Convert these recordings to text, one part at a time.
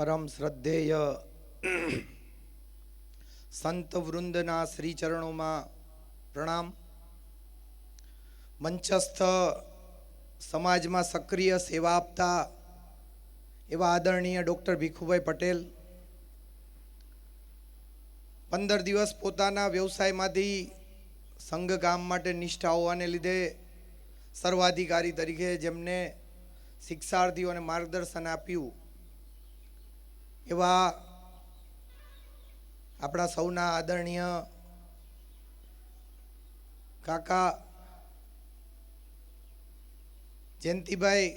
परम श्रद्धेय संत वृंदना श्री चरणों में प्रणाम। मंचस्थ समाज में सक्रिय सेवा आपता एवं आदरणीय डॉक्टर भीखुभाई पटेल 15 दिवस पोताना व्यवसाय मांथी संघ काम माटे निष्ठा होवाने लीधे सर्वाधिकारी तरीके जेमने शिक्षार्थीओने मार्गदर्शन आप्युं एवा आपणा सौना आदरणीय काका जयंतीभाई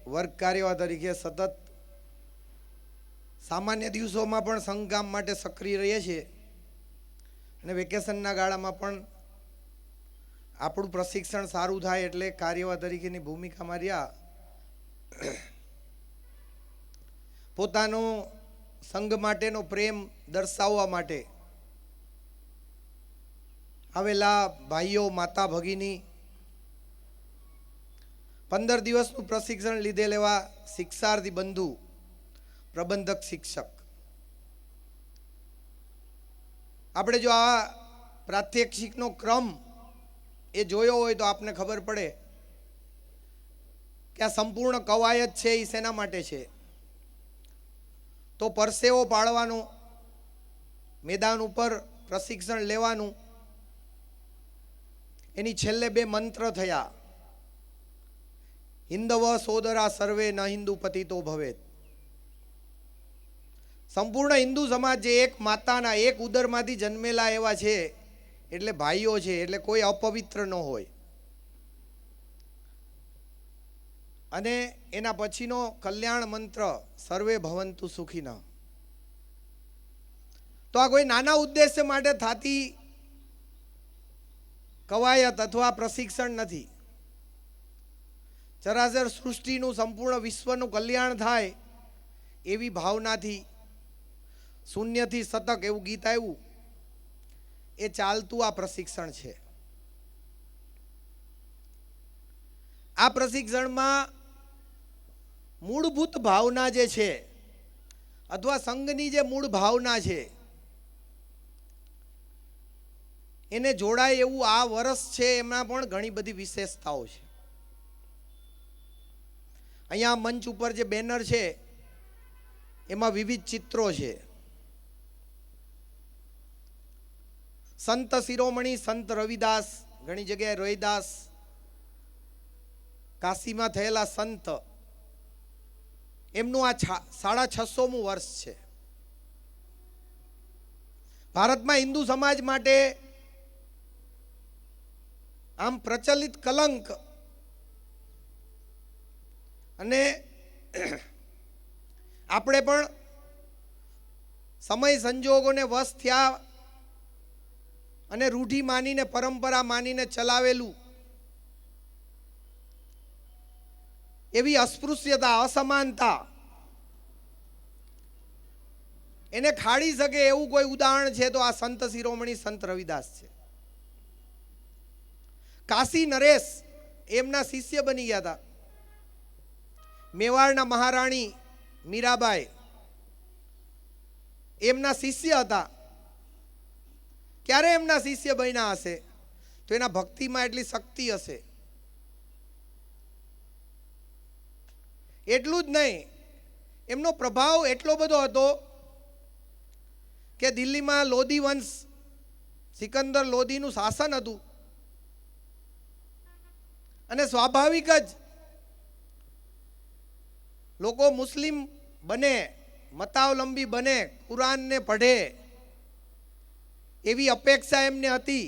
वर्ग कार्यवाह तरीके सतत सामान्य दिवसोमां पण संघ काम माटे सक्रिय रहे छे अने वेकेशनना गाळामां पण આપણું પ્રશિક્ષણ સારું થાય એટલે કાર્યવાહ તરીકેની ભૂમિકામાં રહ્યા પોતાનો સંઘ માટેનો પ્રેમ દર્શાવવા માટે આવેલા ભાઈઓ માતા ભગીની 15 દિવસનું પ્રશિક્ષણ લીધેલ એવા શિક્ષાર્થી બંધુ પ્રબંધક શિક્ષક આપણે જો આ પ્રાત્યક્ષિકનો ક્રમ એ જોયો હોય તો आपने खबर पड़े कि आ संपूर्ण कवायत है ई सेना माटे छे तो परसेवो पाड़वानो मैदान पर प्रशिक्षण लेवानुं एनी छेल्ले 2 मंत्र थया हिंदव सोदरा सर्वे न हिंदू पतितो भवेत। संपूर्ण हिंदू समाज जे एक माताना एक उदरमांथी जन्मेला एवा छे એટલે ભાઈઓ છે એટલે કોઈ અપવિત્ર ન હોય અને એના પછીનો કલ્યાણ મંત્ર સર્વે ભવંતુ સુખીના। તો આ કોઈ નાના ઉદ્દેશ્ય માટે થતી કવાયત અથવા પ્રશિક્ષણ નથી। ચરાચર સૃષ્ટિનું સંપૂર્ણ વિશ્વનું કલ્યાણ થાય એવી ભાવનાથી શૂન્યથી શતક એવું ગીત આવ્યું એ ચાલતું આ પ્રશિક્ષણ છે। આ પ્રશિક્ષણમાં મૂળભૂત ભાવના જે છે અથવા સંઘની જે મૂળ ભાવના છે એને જોડાય એવું આ વર્ષ છે એમાં પણ ઘણી બધી વિશેષતાઓ છે। અહીંયા મંચ ઉપર જે બેનર છે એમાં વિવિધ ચિત્રો છે। संत शिरोमणि संत रविदास घणी जगह रविदास काशी में थयेला संत एमनु आ 650मुं वर्ष है। भारत में हिंदू समाज माटे आम प्रचलित कलंक अने आपणे पण समय संजोगोने वश थया અને રૂઢી માનીને પરંપરા માનીને ચલાવેલું એવી અસ્પૃશ્યતા અસમાનતા એને ખાડી શકે એવું કોઈ ઉદાહરણ છે તો આ સંત શિરોમણી સંત રવિદાસ છે। કાશી નરેશ એમના શિષ્ય બની ગયા હતા। મેવાડના મહારાણી મીરાબાઈ એમના શિષ્ય હતા। क्यारे एमना शिष्य बन्या हशे तो एना भक्ति में एटली शक्ति हशे। एटलुं ज नहीं एमनो प्रभाव एटलो बधो हतो के दिल्ली में लोधी वंश सिकंदर लोधीनुं शासन हतुं अने स्वाभाविक ज लोको मुस्लिम बने मतावलंबी बने कुरान ने पढ़े एवी अपेक्षा एमने हती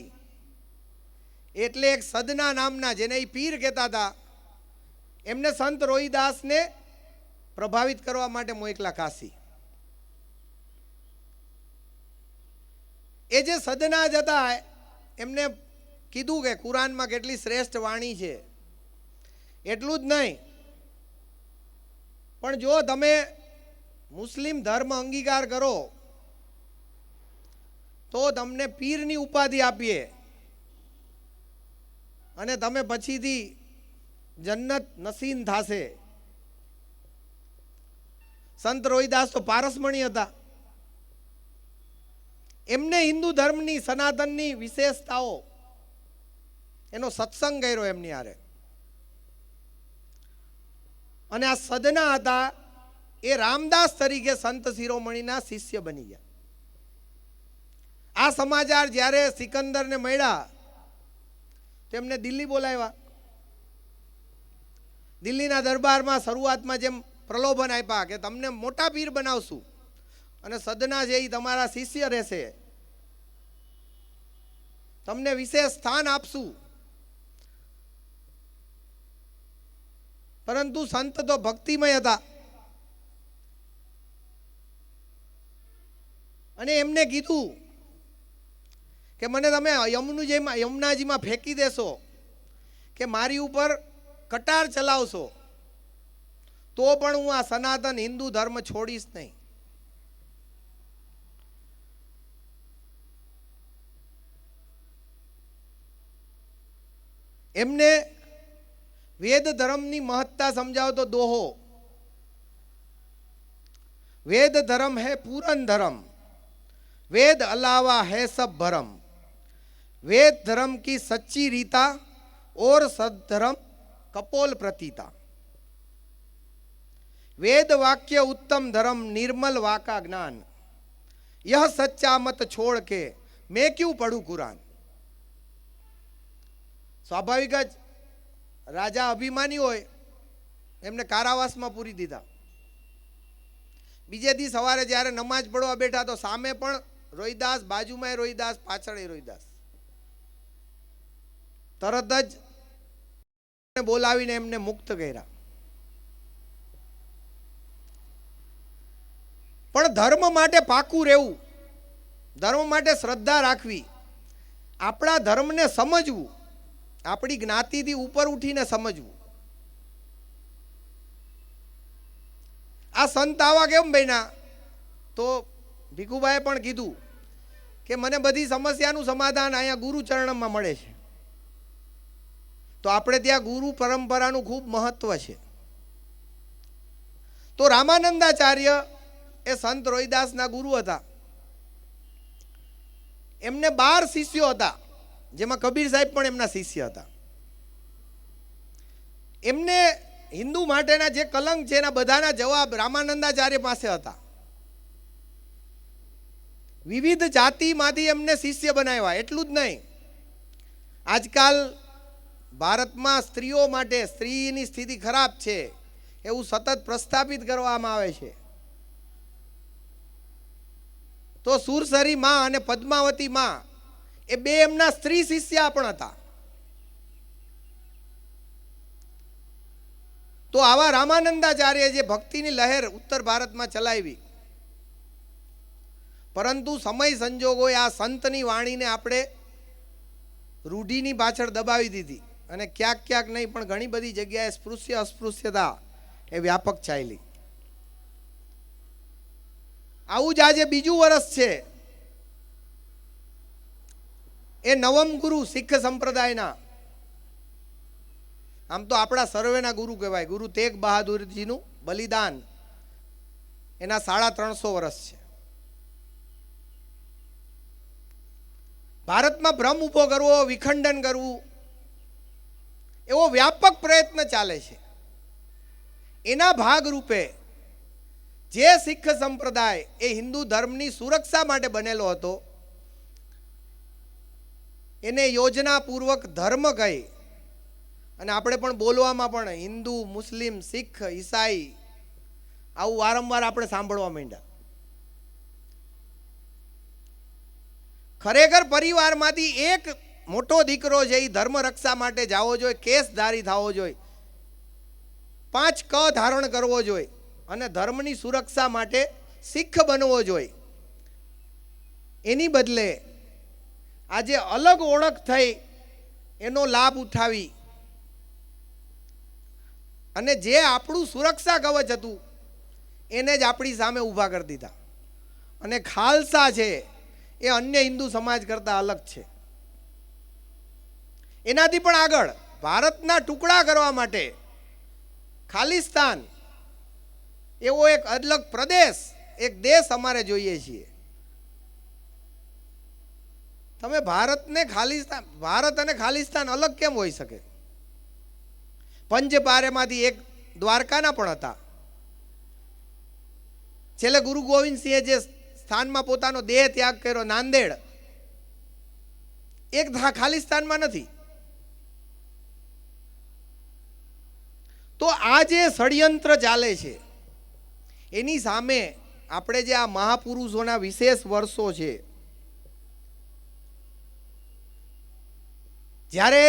एटले एक सदना नामना जेने ई पीर कहता था एमने संत रोहिदास ने प्रभावित करवा माटे मोकला काशी। ए जे सदना जता एमने कीधुं के कुरान में केटली श्रेष्ठ वाणी छे। एटलुं ज नहीं पण जो तमे मुस्लिम धर्म अंगीकार करो तो तमने पीरनी उपाधि आपीए अने तमे पछीथी जन्नत नसीब थाशे। સંત રોહિદાસ તો પારસમણી હતા. એમને હિન્દુ ધર્મની સનાતનની વિશેષતાઓ એનો સત્સંગ કર્યો એમની હારે. અને આ સદના હતા એ રામદાસ તરીકે સંત શિરોમણીના શિષ્ય બની ગયા. આ સમાચાર જ્યારે સિકંદરને મળ્યા તેમને દિલ્હી બોલાવ્યા. દિલ્હીના દરબારમાં શરૂઆતમાં જેમ પ્રલોભન આપ્યા કે તમને મોટા પીર બનાવશું અને સદના છે એ તમારા શિષ્ય રહેશે, તમને વિશેષ સ્થાન આપશું. પરંતુ સંત તો ભક્તિમય હતા અને એમને કીધું કે મને તમે યમુનાજીમાં ફેંકી દેશો કે મારી ઉપર કટાર ચલાવશો તો પણ હું આ સનાતન હિન્દુ ધર્મ છોડીશ નહીં. એમને વેદ ધર્મની મહત્તા સમજાવતો દોહો, વેદ ધર્મ है पूरन धर्म, वेद अलावा है सब भरम, वेद धर्म की सच्ची रीता और सद्धर्म कपोल प्रतीता, वेद वाक्य उत्तम धर्म निर्मल वाका ज्ञान, यह सच्चा मत छोड़ के मैं क्यों पढ़ूं कुरान. स्वाभाविक ज राजा अभिमानी होय एमने कारावासमां पूरी दीधा. बीजे दी सवारे ज्यारे नमाज पढ़वा बैठा तो सामे पण रोहिदास, बाजुमां रोहिदास, पाछळे रोहिदास. तरत ज बोलावीने एमने मुक्त कर्या. पण धर्म माटे पाकू रहेवुं, धर्म माटे श्रद्धा राखवी, आपणा धर्मने समजवुं, આપણી જ્ઞાતિથી ઉપર ઉઠીને સમજવું. આ સંત આવા કેમ બન્યા? તો ભીખુભાઈએ પણ કીધું કે મને બધી સમસ્યાનું સમાધાન અહીંયા ગુરુચરણમાં મળે છે. તો આપણે ત્યાં ગુરુ પરંપરાનું ખૂબ મહત્વ છે. તો રામાનંદાચાર્ય એ સંત રોહિદાસના ગુરુ હતા. એમને 12 શિષ્યો હતા, જેમાં કબીર સાહેબ પણ એમના શિષ્ય હતા. એમને હિન્દુ માટેના જે કલંક છે એના બધાના જવાબ રામાનંદાચાર્ય પાસે હતા. વિવિધ જાતિમાંથી એમને શિષ્ય બનાવ્યા. એટલું જ નહીં, આજકાલ ભારતમાં સ્ત્રીઓ માટે સ્ત્રીની સ્થિતિ ખરાબ છે એવું સતત પ્રસ્થાપિત કરવામાં આવે છે. તો સુરસરી માં અને પદ્માવતી માં એ બે એમના સ્ત્રી શિષ્ય પણ હતા. તો આવા રામાનંદાચાર્ય જે ભક્તિની લહેર ઉત્તર ભારતમાં ચલાવી, પરંતુ સમય સંજોગોએ આ સંતની વાણીને આપણે રૂઢિની પાછળ દબાવી દીધી અને ક્યાંક ક્યાંક નહીં પણ ઘણી બધી જગ્યાએ સ્પૃશ્ય અસ્પૃશ્યતા એ વ્યાપક ચાલી. આવું જ આજે બીજું વર્ષ છે. એ નવમ ગુરુ શીખ સંપ્રદાયના, આમ તો આપણા સર્વેના ગુરુ કહેવાય, ગુરુ તેગ બહાદુરજીનું બલિદાન એના 350 વર્ષ છે. ભારતમાં ભ્રમ ઊભો કરવો, વિખંડન કરવું એવો વ્યાપક પ્રયત્ન ચાલે છે. એના ભાગરૂપે જે શીખ સંપ્રદાય એ હિન્દુ ધર્મની સુરક્ષા માટે બનેલો હતો એને યોજનાપૂર્વક ધર્મ કહી અને આપણે પણ બોલવામાં પણ હિન્દુ, મુસ્લિમ, શીખ, ઈસાઈ આવું વારંવાર આપણે સાંભળવા માંડ્યા. ખરેખર પરિવારમાંથી એક મોટો દીકરો છે એ ધર્મ રક્ષા માટે જવો જોઈએ, કેસધારી થવો જોઈએ, 5 ક ધારણ કરવો જોઈએ અને ધર્મની સુરક્ષા માટે શીખ બનવો જોઈએ. એની બદલે આજે અલગ ઓળખ થઈ એનો લાભ ઉઠાવી અને જે આપણું સુરક્ષા કવચ હતું એને જ આપણી સામે ઊભા કરી દીધા. અને ખાલસા છે એ અન્ય હિન્દુ સમાજ કરતાં અલગ છે. એનાથી પણ આગળ ભારતના ટુકડા કરવા માટે ખાલિસ્તાન એવો એક અલગ પ્રદેશ, એક દેશ અમારે જોઈએ છીએ. તમે ભારત અને ખાલિસ્તાન અલગ કેમ હોઈ શકે? પંજપારેમાંથી એક દ્વારકાના પણ હતા. છેલ્લે ગુરુ ગોવિંદસિંહે જે સ્થાનમાં પોતાનો દેહ ત્યાગ કર્યો, નાંદેડ, એક ખાલિસ્તાનમાં નથી. તો આ જે ષડયંત્ર ચાલે છે એની સામે આપણે જે આ મહાપુરુષોના વિશેષ વર્ષો છે, જ્યારે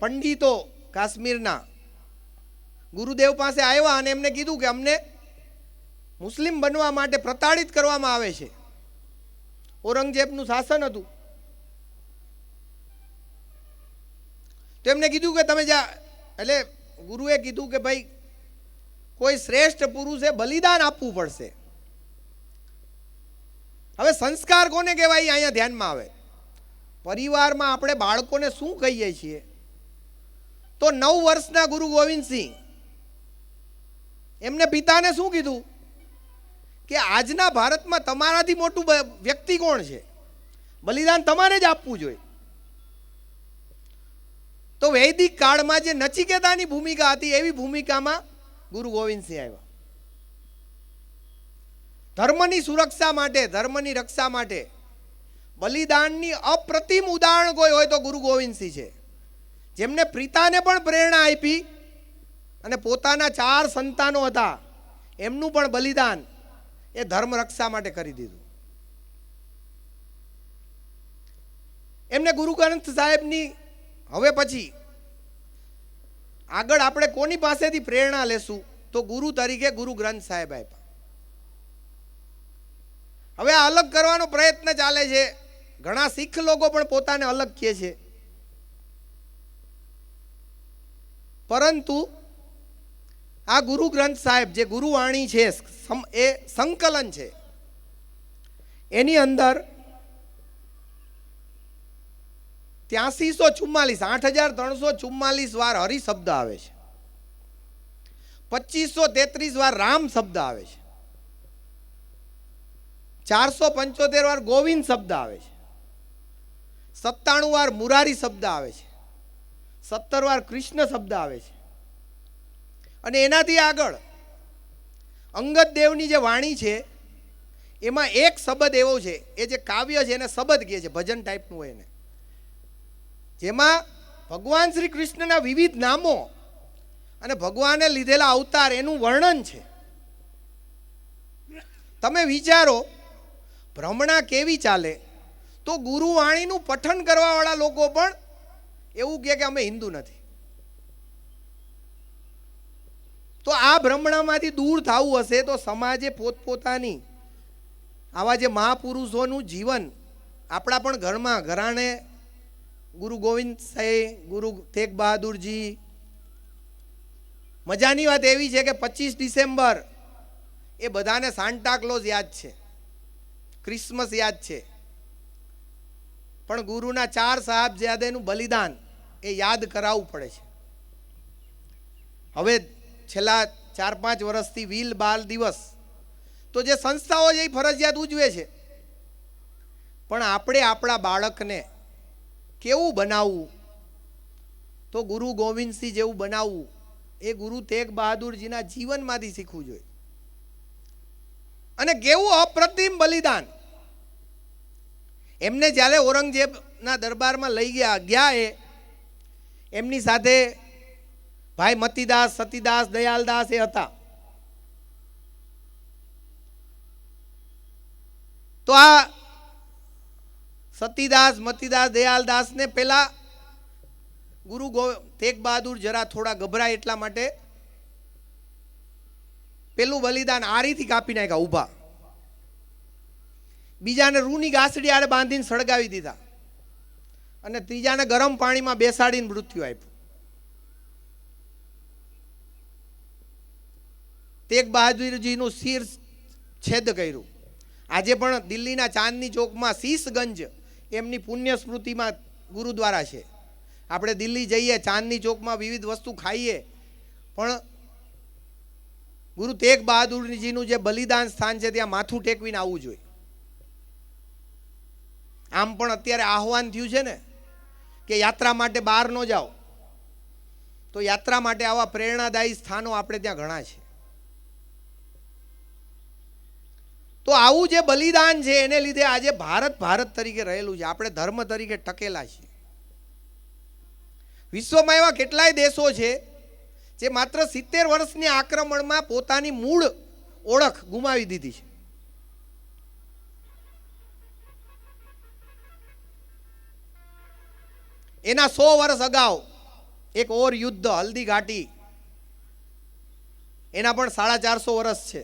પંડિતો કાશ્મીરના ગુરુદેવ પાસે આવ્યા અને એમને કીધું કે અમને મુસ્લિમ બનવા માટે પ્રતાડિત કરવામાં આવે છે, ઔરંગઝેબનું શાસન હતું, તો એમને કીધું કે તમે એટલે ગુરુએ કીધું કે ભાઈ કોઈ શ્રેષ્ઠ પુરુષે બલિદાન આપવું પડશે. હવે સંસ્કાર કોને કહેવાય અહીંયા ધ્યાનમાં આવે. પરિવારમાં આપણે બાળકોને શું કહીએ છીએ? તો 9 વર્ષના ગુરુ ગોવિંદસિંહ એમને પિતાને શું કીધું કે આજના ભારતમાં તમારાથી મોટું વ્યક્તિ કોણ છે? બલિદાન તમારે જ આપવું જોઈએ. તો વૈદિક કાળમાં જે નચિકેતાની ભૂમિકા હતી એવી ભૂમિકામાં ગુરુ ગોવિંદસિંહ આવ્યા. ધર્મની સુરક્ષા માટે, ધર્મની રક્ષા માટે બલિદાનની અપ્રતિમ ઉદાહરણ કોઈ હોય તો ગુરુ ગોવિંદસિંહ છે, જેમને પિતાને પણ પ્રેરણા આપી અને પોતાના 4 સંતાનો હતા એમનું પણ બલિદાન એ ધર્મ રક્ષા માટે કરી દીધું. એમને ગુરુ ગ્રંથ સાહેબની હવે પછી આગળ આપણે કોની પાસેથી પ્રેરણા લેશું તો ગુરુ તરીકે ગુરુ ગ્રંથ સાહેબ આપ્યા. હવે આ અલગ કરવાનો પ્રયત્ન ચાલે છે. ઘણા શીખ લોકો પણ પોતાને અલગ કહે છે, પરંતુ આ ગુરુ ગ્રંથ સાહેબ જે ગુરુવાણી છે એ સંકલન છે. એની અંદર 8344 વાર હરિ શબ્દ આવે છે, 2533 વાર રામ શબ્દ આવે છે, 475 વાર ગોવિંદ શબ્દ આવે છે, 97 વાર મુરારી શબ્દ આવે છે, 17 વાર કૃષ્ણ શબ્દ આવે છે. અને એનાથી આગળ અંગદ દેવની જે વાણી છે એમાં એક શબ્દ એવો છે, એ જે કાવ્ય છે એને શબ્દ કહે છે, ભજન ટાઈપનું હોય એને, જેમાં ભગવાન શ્રી કૃષ્ણના વિવિધ નામો અને ભગવાને લીધેલા અવતાર એનું વર્ણન છે. તમે વિચારો ભ્રમણા કેવી ચાલે તો ગુરુવાણીનું પઠન કરવાવાળા લોકો પણ એવું કહે કે અમે હિન્દુ નથી. તો આ ભ્રમણામાંથી દૂર થવું હશે તો સમાજે પોતપોતાની આવા જે મહાપુરુષોનું જીવન, આપણા પણ ઘરમાં ઘરાણે ગુરુ ગોવિંદ સાહેબ, ગુરુ તેગ બહાદુરજી. મજાની વાત એવી છે કે 25 ડિસેમ્બર એ બધાને સાન્ટા ક્લોઝ યાદ છે, ક્રિસમસ યાદ છે, પણ ગુરુના 4 સાહેબજાદેનું બલિદાન એ યાદ કરાવવું પડે છે. હવે છેલ્લા 4-5 વર્ષથી વીલ બાલ દિવસ તો જે સંસ્થાઓ છે એ ફરજિયાત ઉજવે છે, પણ આપણે આપણા બાળકને કેવું બનાવવું તો ગુરુ ગોવિંદસિંહ જેવું બનાવવું એ ગુરુ તેગ બહાદુરજીના જીવનમાંથી શીખવું જોઈએ. અને કેવું અપ્રતિમ બલિદાન. એમને જ્યારે ઔરંગઝેબના દરબારમાં લઈ ગયા એમની સાથે ભાઈ મતીદાસ, સતીદાસ, દયાલદાસ એ હતા. તો આ સતીદાસ, મતીદાસ, દયાલદાસને પેલા ગુરુ તેગ બહાદુર જરા થોડા ગભરાય એટલા માટે પેલું બલિદાન આરીથી કાપી નાખ્યા ઊભા. બીજાને રૂની ગાસડી આડે બાંધીને સળગાવી દીધા અને ત્રીજાને ગરમ પાણીમાં બેસાડીને મૃત્યુ આપ્યું. તેગ બહાદુરજીનું શિર છેદ કર્યું. આજે પણ દિલ્હીના ચાંદની ચોકમાં શીશગંજ એમની પુણ્ય સ્મૃતિમાં ગુરુદ્વારા છે. આપણે દિલ્હી જઈએ ચાંદની ચોકમાં વિવિધ વસ્તુ ખાઈએ, પણ ગુરુ તેગ બહાદુરજીનું જે બલિદાન સ્થાન છે ત્યાં માથું ટેકવીને આવવું જોઈએ. આમ પણ અત્યારે આહવાન થયું છે ને કે યાત્રા માટે બહાર ન જાઓ, તો યાત્રા માટે આવા પ્રેરણાદાયી સ્થાનો આપણે ત્યાં ઘણા છે. તો આવું જે બલિદાન છે એને લીધે આજે ભારત ભારત તરીકે રહેલું છે, આપણે ધર્મ તરીકે ટકેલા છીએ. વિશ્વમાં એવા કેટલાય દેશો છે જે માત્ર 70 વર્ષની આક્રમણમાં પોતાની મૂળ ઓળખ ગુમાવી દીધી છે. એના 100 વર્ષ અગાઉ એક ઓર યુદ્ધ હલ્દી ઘાટી, એના પણ 450 વર્ષ છે.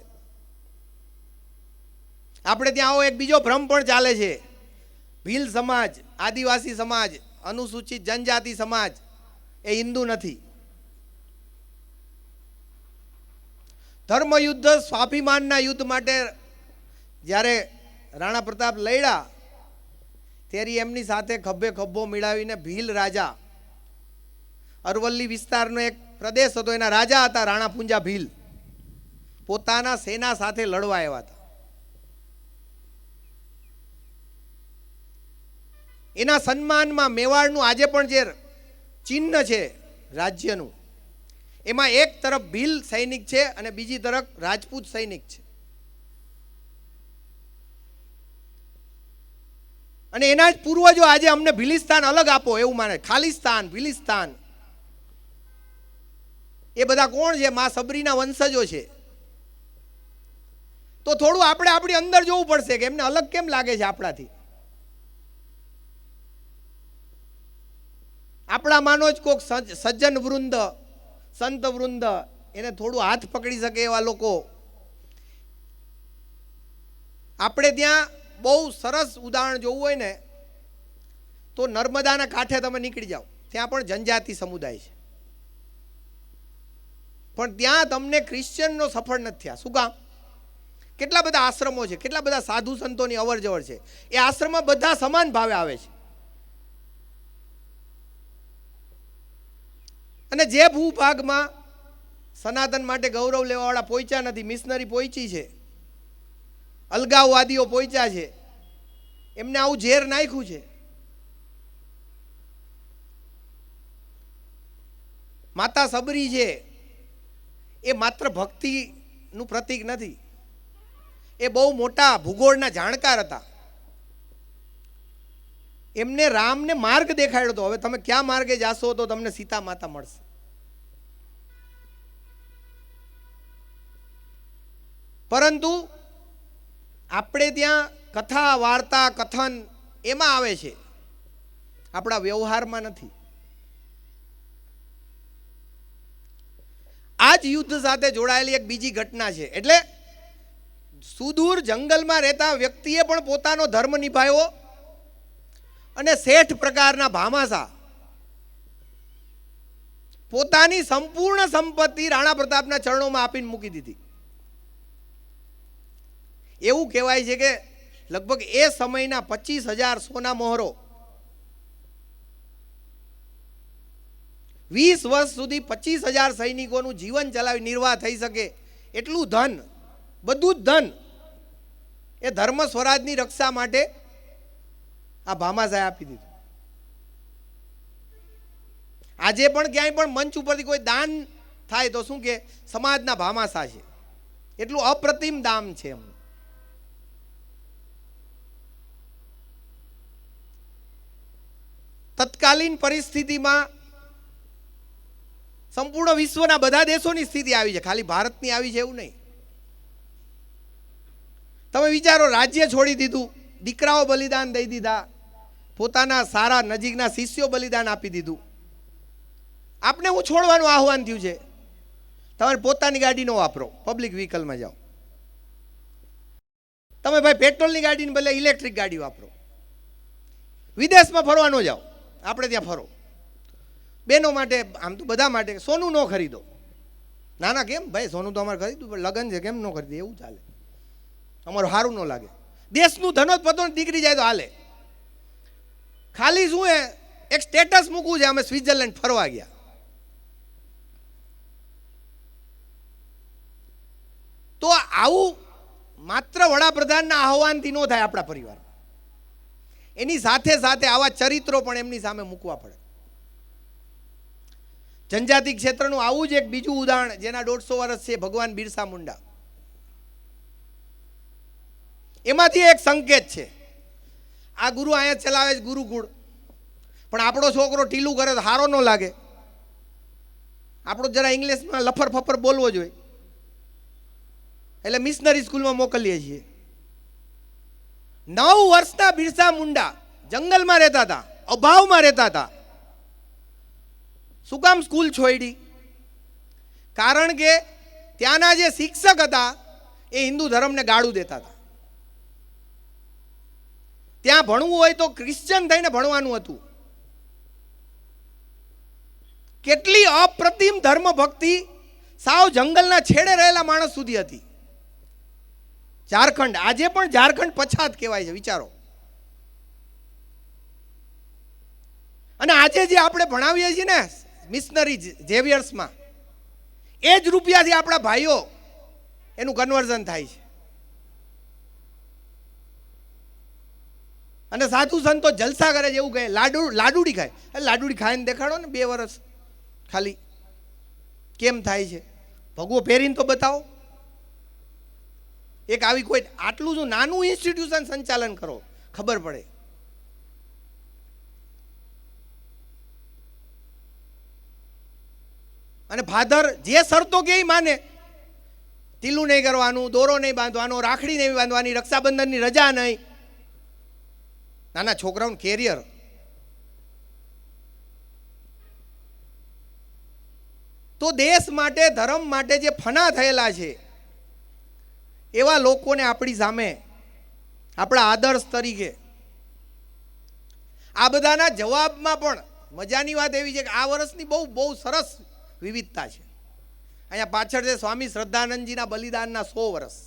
આપણે ત્યાં આવો એક બીજો ભ્રમ પણ ચાલે છે, ભીલ સમાજ, આદિવાસી સમાજ, અનુસૂચિત જનજાતિ સમાજ એ હિન્દુ નથી. ધર્મ યુદ્ધ, સ્વાભિમાનના યુદ્ધ માટે જ્યારે રાણા પ્રતાપ લડ્યા ત્યારે એમની સાથે ખભે ખભો મિલાવીને ભીલ રાજા, અરવલ્લી વિસ્તારનો એક પ્રદેશ હતો, એના રાજા હતા રાણા પૂંજા ભીલ, પોતાના સેના સાથે લડવા આવ્યા હતા. એના સન્માનમાં મેવાડનું આજે પણ જે ચિહ્ન છે રાજ્યનું, એમાં એક તરફ ભીલ સૈનિક છે અને બીજી તરફ રાજપૂત સૈનિક છે. અને એના જ પૂર્વજો આજે અમને ભીલિસ્તાન અલગ આપો એવું માને. ખાલિસ્તાન, ભીલિસ્તાન એ બધા કોણ છે? મા સબરીના વંશજો છે. તો થોડું આપણે આપણી અંદર જોવું પડશે કે એમને અલગ કેમ લાગે છે આપણાથી. આપણા માનો જ કોઈક સજ્જન વૃંદ, સંત વૃંદ એને થોડું હાથ પકડી શકે એવા લોકો. આપણે ત્યાં બહુ સરસ ઉદાહરણ જોવું હોય ને તો નર્મદાના કાંઠે તમે નીકળી જાઓ, ત્યાં પણ જનજાતિ સમુદાય છે, પણ ત્યાં તમને ક્રિશ્ચિયનનો સફળ નથી થયા. શું કામ? કેટલા બધા આશ્રમો છે, કેટલા બધા સાધુ સંતોની અવર જવર છે. એ આશ્રમમાં બધા સમાન ભાવે આવે છે. અને જે ભૂભાગમાં સનાતન માટે ગૌરવ લેવાવાળા પહોંચ્યા નથી, મિશનરી પહોંચી છે, અલગાવવાદીઓ પહોંચ્યા છે, એમને આવું ઝેર નાખ્યું છે. માતા સબરી છે એ માત્ર ભક્તિનું પ્રતીક નથી, એ બહુ મોટા ભૂગોળના જાણકાર હતા. એમને રામને માર્ગ દેખાડ્યો હતો. હવે તમે ક્યાં માર્ગે જાશો તો તમને સીતા માતા મળશે. પરંતુ આપણે ત્યાં કથા, વાર્તા, કથન એમાં આવે છે, આપણા વ્યવહારમાં નથી. આ જ યુદ્ધ સાથે જોડાયેલી એક બીજી ઘટના છે. એટલે સુદૂર જંગલમાં રહેતા વ્યક્તિએ પણ પોતાનો ધર્મ નિભાવ્યો અને શેઠ પ્રકારના ભામાસા પોતાની સંપૂર્ણ સંપત્તિ રાણા પ્રતાપના ચરણોમાં આપીને મૂકી દીધી. એવું કહેવાય છે કે લગભગ એ સમયના 25,000 સોના મોહરો 20 વર્ષ સુધી 25,000 સૈનિકોનું જીવન ચલાવી નિર્વાહ થઈ શકે એટલું ધન, બધું જ ધન એ ધર્મ સ્વરાજની રક્ષા માટે આ ભામાસાએ આપી દીધું. આજે પણ ક્યાંય પણ મંચ ઉપરથી કોઈ દાન થાય તો શું કે સમાજના ભામાસા છે, એટલું અપ્રતિમ દામ છે એમ. તત્કાલીન પરિસ્થિતિમાં સંપૂર્ણ વિશ્વના બધા દેશોની સ્થિતિ આવી છે, ખાલી ભારતની આવી છે એવું નહીં. તમે વિચારો, રાજ્ય છોડી દીધું, દીકરાઓ બલિદાન દઈ દીધા, પોતાના સારા નજીકના શિષ્યો બલિદાન આપી દીધું. આપણે હું છોડવાનું આહવાન થયું છે? તમારે પોતાની ગાડી ન વાપરો, પબ્લિક વ્હીકલમાં જાઓ. તમે ભાઈ પેટ્રોલની ગાડીને બદલે ઇલેક્ટ્રિક ગાડી વાપરો. વિદેશમાં ફરવા ન જાઓ, આપણે ત્યાં ફરો. બહેનો માટે, આમ તો બધા માટે સોનું ન ખરીદો. ના ના, કેમ ભાઈ, સોનું તો અમારે ખરીદવું પણ લગ્ન છે, કેમ ન ખરીદે? એવું ચાલે, અમારું સારું ન લાગે. દેશનું ધનોત પતો દીકરી જાય તો હાલે. ખાલી શું હે, એક સ્ટેટસ મૂકવું છે, અમે સ્વિટ્ઝરલેન્ડ ફરવા ગયા. તો આવું માત્ર વડાપ્રધાનના આહવાનથી ન થાય આપણા પરિવાર. એની સાથે સાથે આવા ચરિત્રો પણ એમની સામે મૂકવા પડે. જનજાતિ ક્ષેત્રનું આવું જ એક બીજું ઉદાહરણ જેના 150 વર્ષ છે, ભગવાન બિરસા મુંડા. એમાંથી એક સંકેત છે. આ ગુરુ અહીંયા ચલાવે છે ગુરુકુળ, પણ આપણો છોકરો ઢીલું કરે તો સારો ન લાગે. આપણો જરા ઇંગ્લિશમાં લફર ફફર બોલવો જોઈએ, એટલે મિશનરી સ્કૂલમાં મોકલીએ છીએ. 9 વર્ષના બિરસા મુંડા જંગલમાં રહેતા હતા, અભાવમાં રહેતા હતા. શું કામ સ્કૂલ છોડી? કારણ કે ત્યાંના જે શિક્ષક હતા એ હિન્દુ ધર્મને ગાળું દેતા હતા. ત્યાં ભણવું હોય તો ક્રિશ્ચિયન થઈને ભણવાનું હતું. કેટલી અપ્રતિમ ધર્મ ભક્તિ સાવ જંગલના છેડે રહેલા માણસ સુધી હતી. ઝારખંડ, આજે પણ ઝારખંડ પછાત કહેવાય છે, વિચારો. અને આજે જે આપણે ભણાવીએ છીએ ને મિશનરી ઝેવિયર્સમાં, એ જ રૂપિયાથી આપણા ભાઈઓ એનું કન્વર્ઝન થાય છે. અને સાધુ સંતો જલસા કરે છે એવું કહે, લાડુડી ખાય. લાડુડી ખાઈને દેખાડો ને 2 વર્ષ ખાલી કેમ થાય છે. ભગવો પહેરીને તો બતાવો. એક આવી કોઈ આટલું જો નાનું ઇન્સ્ટિટ્યુશન સંચાલન કરો, ખબર પડે. અને ફાધર જે શરતો કે માને, તીલું નહીં કરવાનું, દોરો નહીં બાંધવાનો, રાખડી નહીં બાંધવાની, રક્ષાબંધનની રજા નહીં. નાના છોકરાઓનું કેરિયર. તો દેશ માટે, ધર્મ માટે જે ફના થયેલા છે એવા લોકોને આપણી સામે આપણા આદર્શ તરીકે, આ બધાના જવાબમાં પણ મજાની વાત એવી છે કે આ વર્ષની બહુ સરસ વિવિધતા છે. અહીંયા પાછળ છે સ્વામી શ્રદ્ધાનંદજીના બલિદાનના 100 વર્ષ.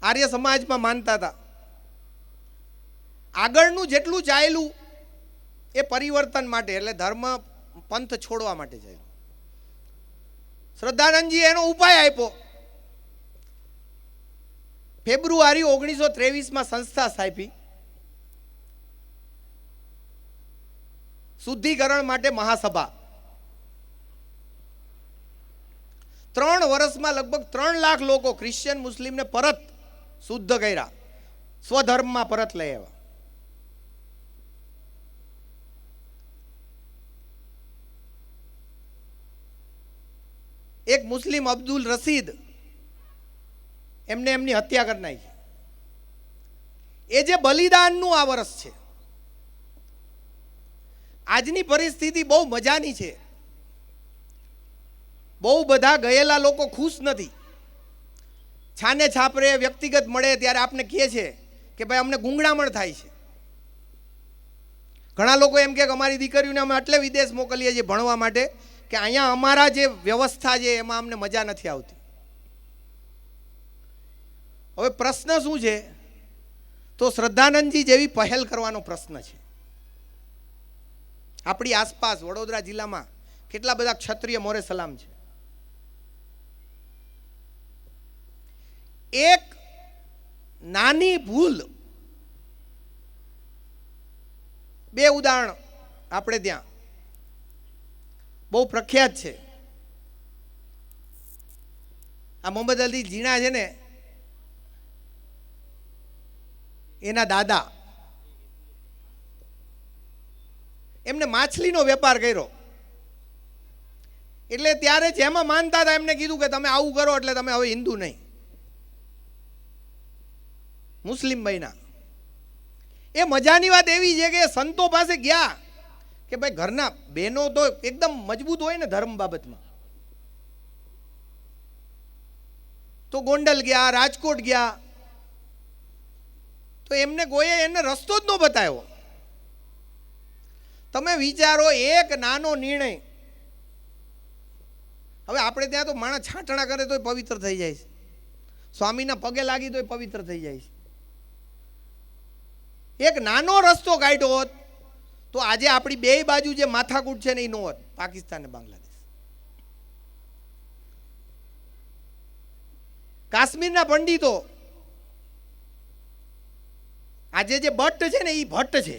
આર્ય સમાજમાં માનતા હતા આગળનું જેટલું ચાલ્યું એ પરિવર્તન માટે, એટલે ધર્મ પંથ છોડવા માટે ચાલ્યું. શ્રદ્ધાનંદજી એનો ઉપાય આપ્યો. ફેબ્રુઆરી 1923માં સંસ્થા સ્થાપી, શુદ્ધિકરણ માટે મહાસભા. 3 વર્ષમાં લગભગ 3 લાખ લોકો ક્રિશ્ચિયન મુસ્લિમને પરત શુદ્ધ કર્યા, સ્વધર્મમાં પરત લઈ આવ્યા. એક મુસ્લિમ અબ્દુલ રશીદ, એમને એમની હત્યા કરી નાખી. એ જે બલિદાનનું આ વર્ષ છે. આજની પરિસ્થિતિ બહુ મજાની છે. બહુ બધા ગયેલા લોકો ખુશ નથી. છાને છાપરે વ્યક્તિગત મળે ત્યારે આપણે કહે છે કે ભાઈ અમને ગુંગળામણ થાય છે. ઘણા લોકો એમ કે અમારી દીકરીઓને અમે એટલે વિદેશ મોકલીએ છીએ ભણવા માટે કે અહીંયા અમારા જે વ્યવસ્થા છે એમાં અમને મજા નથી આવતી. હવે પ્રશ્ન શું છે? તો શ્રદ્ધાનંદજી જેવી પહેલ કરવાનો પ્રશ્ન છે. આપણી આસપાસ વડોદરા જિલ્લામાં કેટલા બધા ક્ષત્રિય મોરે સલામ છે. એક નાની ભૂલ, 2 ઉદાહરણ આપણે ત્યાં બહુ પ્રખ્યાત છે. આ મોહમ્મદ અલી જીણા છે ને, એના દાદા, એમને માછલીનો વેપાર કર્યો. એટલે ત્યારે જેમાં માનતા હતા એમને કીધું કે તમે આવું કરો એટલે તમે હવે હિન્દુ નહીં, મુસ્લિમ બન્યા. એ મજાની વાત એવી છે કે સંતો પાસે ગયા કે ભાઈ ઘરના બહેનો તો એકદમ મજબૂત હોય ને ધર્મ બાબતમાં, તો ગોંડલ ગયા, રાજકોટ ગયા, તો એમને કોઈએ એને રસ્તો જ ન બતાવ્યો. તમે વિચારો, એક નાનો નિર્ણય. હવે આપણે ત્યાં તો માણસ છાંટણા કરે તો પવિત્ર થઈ જાય છે, સ્વામીના પગે લાગી તો પવિત્ર થઈ જાય છે. એક નાનો રસ્તો કાઢ્યો હોત તો આજે આપણી 2 બાજુ જે માથાકૂટ છે ને એ ન હોત, પાકિસ્તાન ને બાંગ્લાદેશ. કાશ્મીરના પંડિતો આજે જે ભટ્ટ છે ને એ ભટ્ટ છે.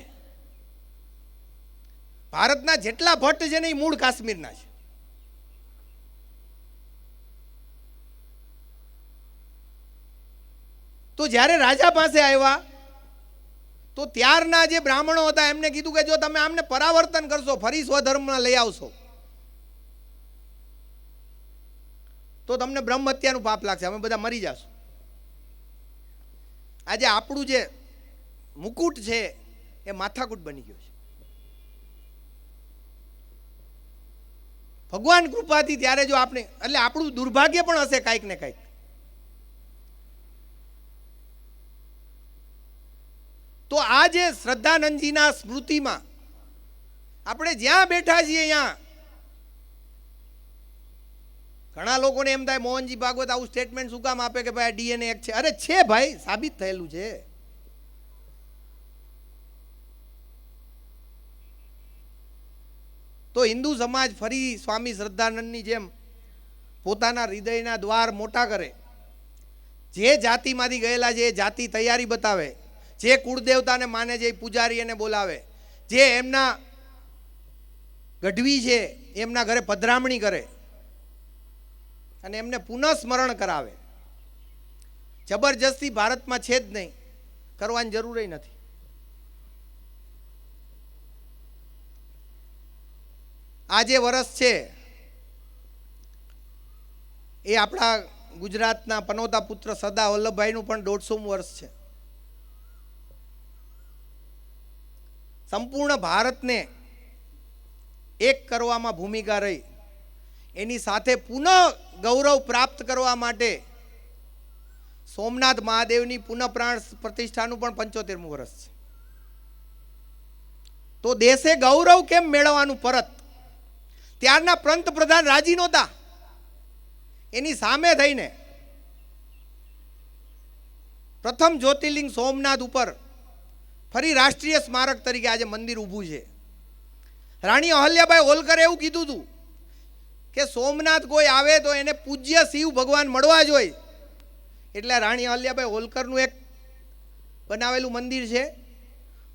ભારતના જેટલા ભટ્ટ છે ને એ મૂળ કાશ્મીરના છે. તો જ્યારે રાજા પાસે આવ્યા તો ત્યારના જે બ્રાહ્મણો હતા એમને કીધું કે જો તમે આમને પરાવર્તન કરશો, ફરી સ્વધર્મમાં લઈ આવશો તો તમને બ્રહ્મ હત્યાનું પાપ લાગશે, અમે બધા મરી જશું. આજે આપણું જે મુકુટ છે એ માથાકૂટ બની ગયો છે. ભગવાન કૃપાથી ત્યારે જો આપણે, એટલે આપણું દુર્ભાગ્ય પણ હશે કાંઈક ને કાંઈક. તો આ જે શ્રદ્ધાનંદજીના સ્મૃતિમાં આપણે જ્યાં બેઠા છીએ અહીંયા ઘણા લોકોને એમ થાય મોહનજી ભાગવત આવું સ્ટેટમેન્ટ શું કામ આપે કે ભાઈ ડીએનએ એક છે. અરે છે ભાઈ, સાબિત થયેલું છે. તો હિન્દુ સમાજ ફરી સ્વામી શ્રદ્ધાનંદની જેમ પોતાના હૃદયના દ્વાર મોટા કરે, જે જાતિમાંથી ગયેલા છે એ જાતિ તૈયારી બતાવે, જે કુળદેવતાને માને છે એ પૂજારી એને બોલાવે, જે એમના ગઢવી છે એમના ઘરે પધરામણી કરે અને એમને પુનઃ સ્મરણ કરાવે. જબરજસ્તી ભારતમાં છે જ નહીં, કરવાની જરૂર નથી. આ જે વર્ષ છે એ આપણા ગુજરાતના પનોતા પુત્ર સરદાર વલ્લભભાઈનું પણ 150મું વર્ષ છે. સંપૂર્ણ ભારતને એક કરવામાં ભૂમિકા રહી, એની સાથે પુનઃ ગૌરવ પ્રાપ્ત કરવા માટે સોમનાથ મહાદેવની પુનઃ પ્રાણ પ્રતિષ્ઠાનું પણ 75મું વર્ષ છે. તો દેશે ગૌરવ કેમ મેળવવાનું પરત? ત્યારના પંતપ્રધાન રાજી નહોતા. એની સામે થઈને પ્રથમ જ્યોતિર્લિંગ સોમનાથ ઉપર ફરી રાષ્ટ્રીય સ્મારક તરીકે આજે મંદિર ઊભું છે. રાણી અહલ્યાબાઈ હોલકરે એવું કીધું હતું કે સોમનાથ કોઈ આવે તો એને પૂજ્ય શિવ ભગવાન મળવા જોઈએ. એટલે રાણી અહલ્યાબાઈ હોલકરનું એક બનાવેલું મંદિર છે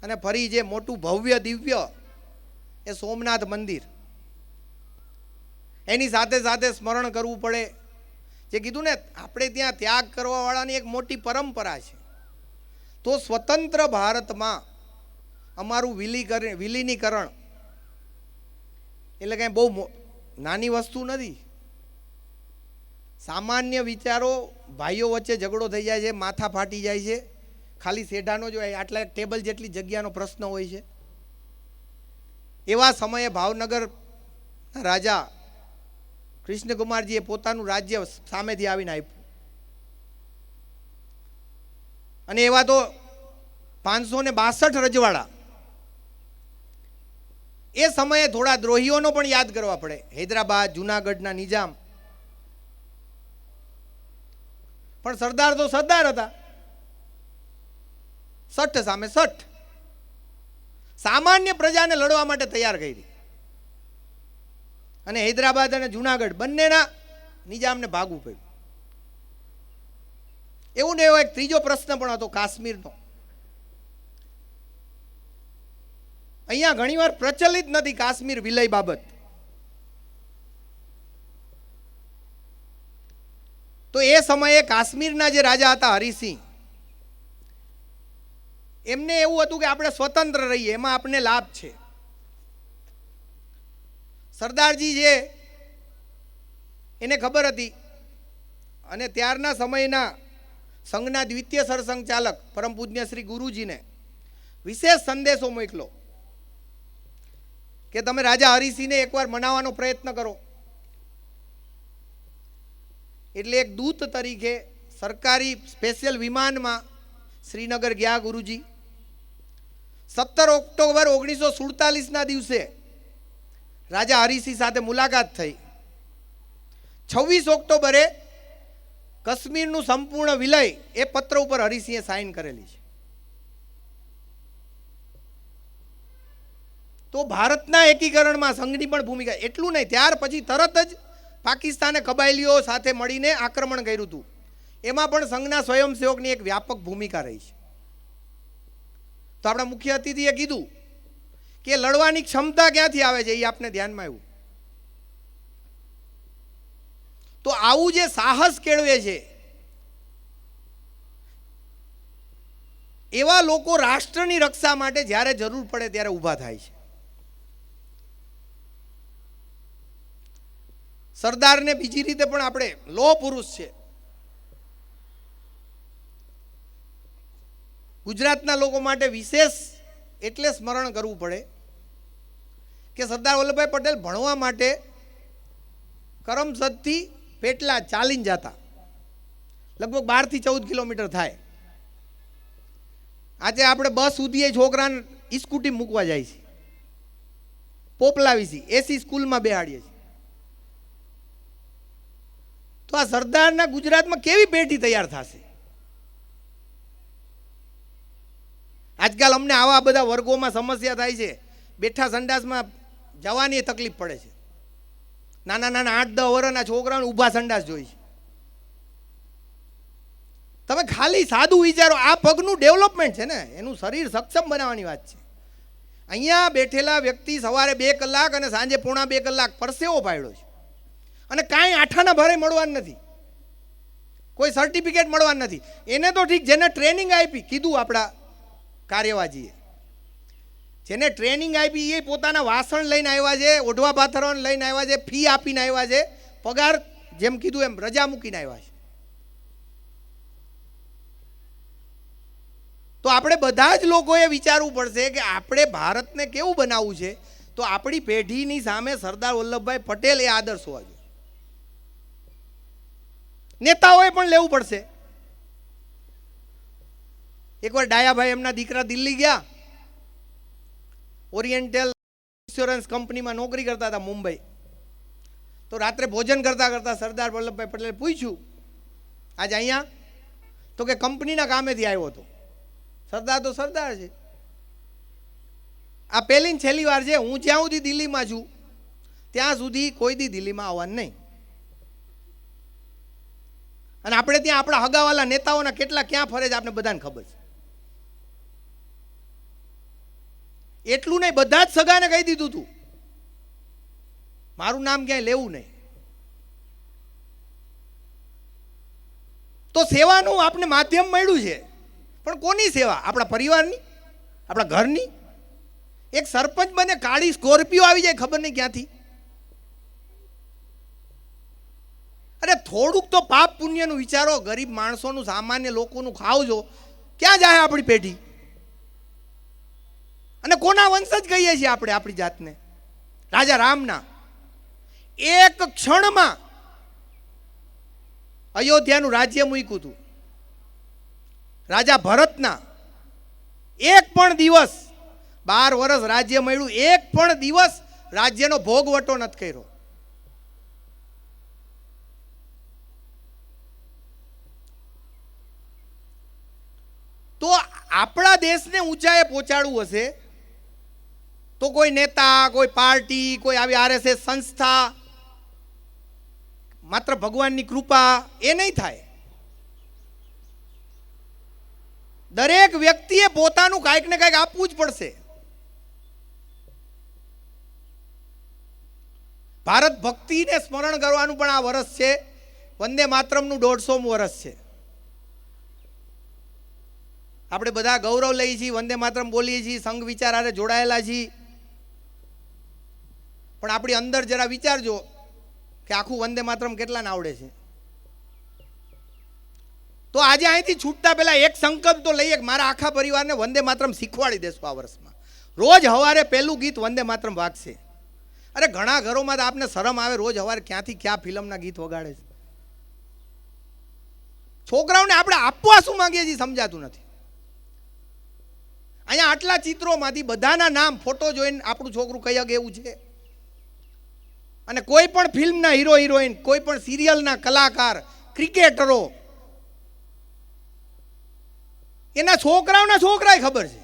અને ફરી જે મોટું ભવ્ય દિવ્ય એ સોમનાથ મંદિર. એની સાથે સાથે સ્મરણ કરવું પડે, જે કીધું ને આપણે ત્યાં ત્યાગ કરવાવાળાની એક મોટી પરંપરા છે. તો સ્વતંત્ર ભારતમાં અમારું વિલીનીકરણ એટલે કંઈ બહુ નાની વસ્તુ નથી. સામાન્ય વિચારો, ભાઈઓ વચ્ચે ઝઘડો થઈ જાય છે, માથા ફાટી જાય છે, ખાલી સેઢાનો જો આટલા ટેબલ જેટલી જગ્યાનો પ્રશ્ન હોય છે. એવા સમયે ભાવનગર રાજા કૃષ્ણકુમારજીએ પોતાનું રાજ્ય સામેથી આવીને આપ્યું અને એવા તો 562 રજવાડા. એ સમયે થોડા દ્રોહીઓનો પણ યાદ કરવા પડે. હૈદરાબાદ, જુનાગઢના નિજામ, પણ સરદાર તો સરદાર હતા. સઠ સામે સઠ સામાન્ય પ્રજાને લડવા માટે તૈયાર કરી અને હૈદરાબાદ અને જુનાગઢ બંનેના નિજામને ભાગવું પડ્યું. એવું ને એવો એક ત્રીજો પ્રશ્ન પણ હતો કાશ્મીરનો. અહીંયા ઘણીવાર પ્રચલિત નથી કાશ્મીર વિલય બાબત. તો એ સમયે કાશ્મીરના જે રાજા હતા હરિસિંહ, એમને એવું હતું કે આપણે સ્વતંત્ર રહીએ, એમાં આપણને લાભ છે. સરદારજી છે એને ખબર હતી અને ત્યારના સમયના સંઘના દ્વિતીય સરસંઘચાલક પરમ પૂજ્ય શ્રી ગુરુજીને વિશેષ સંદેશો મોકલો કે તમે રાજા હરિસિંહને એકવાર મનાવવાનો પ્રયત્ન કરો. એટલે એક દૂત તરીકે સરકારી સ્પેશિયલ વિમાનમાં શ્રીનગર ગયા ગુરુજી. 17 ઓક્ટોબર 1947ના દિવસે રાજા હરિસિંહ સાથે મુલાકાત થઈ. 26 ઓક્ટોબરે કાશ્મીરનું સંપૂર્ણ વિલય એ પત્ર ઉપર હરિસિંહે સાઇન કરેલી છે. તો ભારતના એકીકરણમાં સંઘની પણ ભૂમિકા. એટલું નહીં, ત્યાર પછી તરત જ પાકિસ્તાને કબાયલીઓ સાથે મળીને આક્રમણ કર્યું હતું. એમાં પણ સંઘના સ્વયંસેવકની એક વ્યાપક ભૂમિકા રહી છે. તો આપણા મુખ્ય અતિથિએ કીધું કે લડવાની ક્ષમતા ક્યાંથી આવે છે, એ આપને ધ્યાનમાં આવ્યું. તો આવું જે સાહસ કેળવે છે એવા લોકો રાષ્ટ્રની રક્ષા માટે જ્યારે જરૂર પડે ત્યારે ઊભા થાય છે. સરદારને બીજી રીતે પણ આપણે લોહ પુરુષ છે. ગુજરાતના લોકો માટે વિશેષ એટલે સ્મરણ કરવું પડે કે સરદાર વલ્લભભાઈ પટેલ ભણવા માટે કરમસદથી પેટલા ચાલીને જતા, લગભગ 12 થી 14 કિલોમીટર થાય. આજે આપણે બસ સુધી છોકરાને સ્કૂટી મૂકવા જાય છે, પોપલાવી છે, એસી સ્કૂલમાં બેહાડીએ છીએ. તો આ સરદારના ગુજરાતમાં કેવી પેઢી તૈયાર થશે? આજકાલ અમને આવા બધા વર્ગોમાં સમસ્યા થાય છે. બેઠા સંડાસમાં જવાની તકલીફ પડે છે. નાના નાના 8-10 વર્ષના છોકરાઓને ઊભા સંડાસ જોઈ છે. તમે ખાલી સાદું વિચારો, આ પગનું ડેવલપમેન્ટ છે ને, એનું શરીર સક્ષમ બનાવવાની વાત છે. અહીંયા બેઠેલા વ્યક્તિ સવારે 2 કલાક અને સાંજે 1.5-2 કલાક પરસેવો પાડ્યો છે અને કાંઈ આઠાના ભારે મળવાનું નથી, કોઈ સર્ટિફિકેટ મળવાનું નથી. એને તો ઠીક, જેને ટ્રેનિંગ આપી, કીધું આપણા કાર્યવાહીએ, જેને ટ્રેનિંગ આપી એ પોતાના વાસણ લઈને આવ્યા છે, ઓઢવા પાથરવાને લઈને આવ્યા છે, ફી આપીને આવ્યા છે, પગાર જેમ કીધું એમ રજા મૂકીને આવ્યા છે. તો આપણે બધા જ લોકોએ વિચારવું પડશે કે આપણે ભારતને કેવું બનાવવું છે. તો આપણી પેઢીની સામે સરદાર વલ્લભભાઈ પટેલ એ આદર્શ હોવા જોઈએ. નેતાઓએ પણ લેવું પડશે. એકવાર ડાયાભાઈ એમના દીકરા દિલ્હી ગયા, ઓરિએન્ટલ ઇન્સ્યોરન્સ કંપનીમાં નોકરી કરતા હતા મુંબઈ. તો રાત્રે ભોજન કરતા કરતા સરદાર વલ્લભભાઈ પટેલે પૂછ્યું, આજે અહીંયા? તો કે કંપનીના કામેથી આવ્યો હતો. સરદાર તો સરદાર છે. આ પહેલી ને છેલ્લી વાર છે, હું જ્યાં સુધી દિલ્હીમાં છું ત્યાં સુધી કોઈ દી દિલ્હીમાં આવવાનું નહીં. અને આપણે ત્યાં આપણા હગાવાલા નેતાઓના કેટલા ક્યાં ફરે છે આપણે બધાને ખબર છે. એટલું નહીં, બધા જ સગાને કહી દીધું તું મારું નામ ક્યાંય લેવું નહીં. તો સેવાનું આપણે માધ્યમ મળ્યું છે, પણ કોની સેવા? આપણા પરિવારની, આપણા ઘરની. એક સરપંચ બને, કાળી સ્કોર્પિયો આવી જાય ખબર નહીં ક્યાંથી. અરે થોડુંક તો પાપ પુણ્યનું વિચારો. ગરીબ માણસોનું, સામાન્ય લોકોનું ખાવજો, ક્યાં જાય આપણી પેઢી? અને કોના વંશજ કહીએ છીએ આપણે આપણી જાતને? રાજા રામના. એક ક્ષણમાં અયોધ્યાનું રાજ્ય મૂક્યું હતું. રાજા ભરતના એક પણ દિવસ, 12 વર્ષ રાજ્ય મળ્યું, એક પણ દિવસ રાજ્યનો ભોગવટો નથી કર્યો. તો આપણા દેશને ઊંચાઈએ પહોંચાડવું હશે તો કોઈ નેતા, કોઈ પાર્ટી, કોઈ આવી આરએસએસ સંસ્થા, માત્ર ભગવાનની કૃપા એ નહીં થાય. દરેક વ્યક્તિએ પોતાનું કાંઈક ને કાંઈક આપવું જ પડશે. ભારત ભક્તિને સ્મરણ કરવાનું પણ આ વર્ષ છે. વંદે માતરમનું 150મું વર્ષ છે. આપણે બધા ગૌરવ લઈએ છીએ, વંદે માતરમ બોલીએ છીએ, સંઘ વિચાર હારે જોડાયેલા છીએ. પણ આપણી અંદર જરા વિચારજો કે આખું વંદે માતરમ કેટલાને આવડે છે. તો આજે અહીંથી છૂટતા પહેલા એક સંકલ્પ તો લઈએ કે મારા આખા પરિવારને વંદે માતરમ શીખવાડી દેશું. આ વર્ષમાં રોજ હવારે પહેલું ગીત વંદે માતરમ વાગશે. અરે ઘણા ઘરોમાં તો આપને શરમ આવે, રોજ હવારે ક્યાંથી ક્યાં ફિલ્મના ગીત વગાડે છે. છોકરાઓને આપણે આપવા શું માંગીએ છીએ સમજાતું નથી. અહીંયા આટલા ચિત્રોમાંથી બધાના નામ, ફોટો જોઈને આપણું છોકરું કઈ હગે એવું છે. અને કોઈ પણ ફિલ્મના હીરો હિરોઈન, કોઈ પણ સિરિયલના કલાકાર, ક્રિકેટરો, એના છોકરાઓના છોકરાય ખબર છે.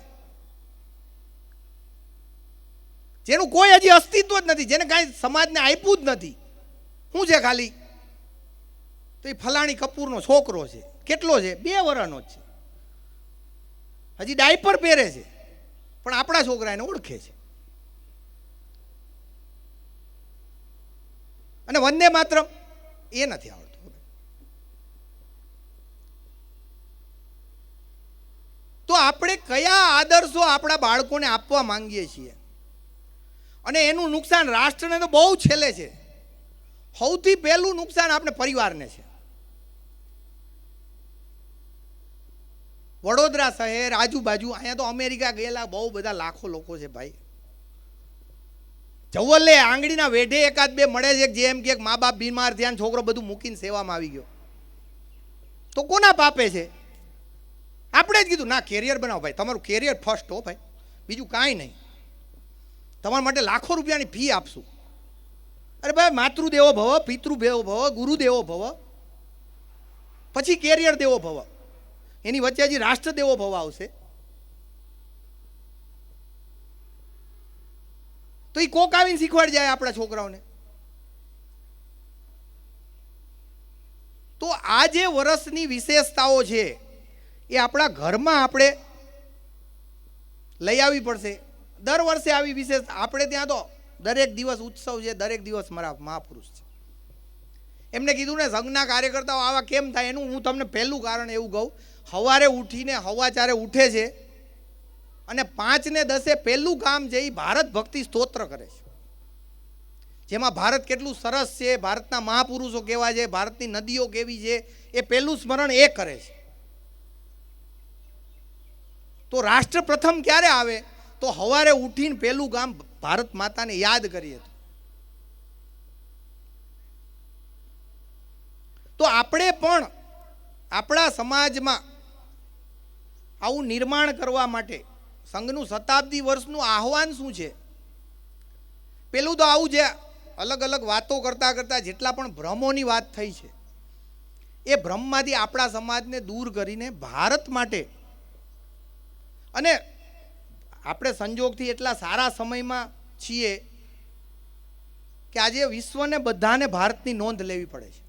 જેનું કોઈ હજી અસ્તિત્વ જ નથી, જેને કાંઈ સમાજને આપ્યું જ નથી. શું છે ખાલી? તો એ ફલાણી કપૂરનો છોકરો છે, કેટલો છે? 2 વર્ષનો જ છે, હજી ડાયપર પહેરે છે, પણ આપણા છોકરા એને ઓળખે છે. અને વંદે માતરમ એ નથી આવડતું. તો આપણે કયા આદર્શો આપણા બાળકોને આપવા માંગીએ છીએ? અને એનું નુકસાન રાષ્ટ્રને તો બહુ છેલ્લે છે. સૌથી પહેલું નુકસાન આપણે પરિવારને છે. વડોદરા શહેર, આજુબાજુ, અહીંયા તો અમેરિકા ગયેલા બહુ બધા લાખો લોકો છે ભાઈ. જવલ્લે આંગળીના વેઢે એકાદ બે મળે છે જે એમ કે મા બાપ બીમાર થયા, છોકરો બધું મૂકીને સેવામાં આવી ગયો. તો કોના પાપે છે? આપણે જ કીધું ના, કેરિયર બનાવો ભાઈ, તમારું કેરિયર ફર્સ્ટ હો ભાઈ, બીજું કાંઈ નહીં. તમારા માટે લાખો રૂપિયાની ફી આપશું. અરે ભાઈ, માતૃદેવો ભવ, પિતૃદેવો ભવ, ગુરુદેવો ભવ, પછી કેરિયર દેવો ભવ, એની વચ્ચે હજી રાષ્ટ્ર દેવો ભવ આવશે. તો એ કોક આવીને શીખવાડી જાય આપણા છોકરાઓને. તો આ જે વર્ષની વિશેષતાઓ છે એ આપણા ઘરમાં આપણે લઈ આવવી પડશે. દર વર્ષે આવી વિશેષ આપણે ત્યાં તો દરેક દિવસ ઉત્સવ છે, દરેક દિવસ મારા મહાપુરુષ છે. એમને કીધું ને સંઘના કાર્યકર્તાઓ આવા કેમ થાય, એનું હું તમને પહેલું કારણ એવું કહું. સવારે ઉઠીને 4:15 ઉઠે છે અને 5 ને 10 પહેલું કામ છે એ ભારત ભક્તિ સ્તોત્ર કરે છે, જેમાં ભારત કેટલું સરસ છે, ભારતના મહાપુરુષો કેવા છે, ભારતની નદીઓ કેવી છે, એ પહેલું સ્મરણ એ કરે છે. તો રાષ્ટ્ર પ્રથમ ક્યારે આવે? તો સવારે ઉઠીને પહેલું કામ ભારત માતાને યાદ કરીએ. તો આપણે પણ આપણા સમાજમાં આવું નિર્માણ કરવા માટે સંઘનું શતાબ્દી વર્ષનું આહવાન શું છે? પેલું તો આવું જે અલગ અલગ વાતો કરતા કરતા જેટલા પણ ભ્રમોની વાત થઈ છે એ ભ્રમમાંથી આપણા સમાજને દૂર કરીને ભારત માટે, અને આપણે સંજોગથી એટલા સારા સમયમાં છીએ કે આજે વિશ્વને બધાને ભારતની નોંધ લેવી પડે છે.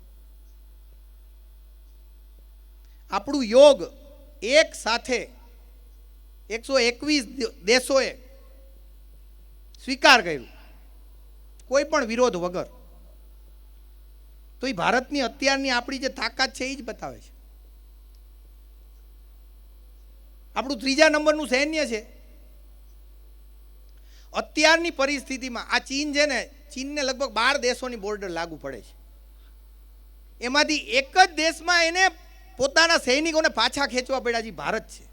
આપણું યોગ એક સાથે 121 દેશોએ સ્વીકાર કર્યું, કોઈ પણ વિરોધ વગર. તો એ ભારતની અત્યારની આપણી જે તાકાત છે એ જ બતાવે છે. આપણું 3જા નંબરનું સૈન્ય છે. અત્યારની પરિસ્થિતિમાં આ ચીન છે ને, ચીનને લગભગ 12 દેશોની બોર્ડર લાગુ પડે છે. એમાંથી એક જ દેશમાં એને પોતાના સૈનિકોને પાછા ખેંચવા પડ્યા છે, ભારત છે.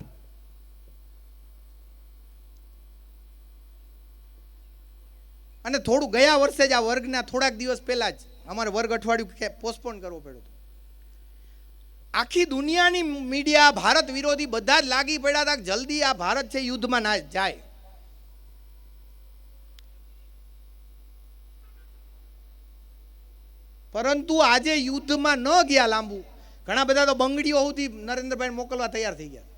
અને થોડું ગયા વર્ષે જ આ વર્ગના થોડાક દિવસ પહેલા જ અમારે વર્ગ અઠવાડિયું પોસ્ટપોન કરવો પડ્યો હતો. આખી દુનિયાની મીડિયા ભારત વિરોધી બધા જ લાગી પડ્યા હતા કે જલ્દી આ ભારત છે યુદ્ધમાં ના જાય. પરંતુ આજે યુદ્ધમાં ન ગયા લાંબુ, ઘણા બધા તો બંગડીઓ સુધી નરેન્દ્રભાઈ મોકલવા તૈયાર થઈ ગયા.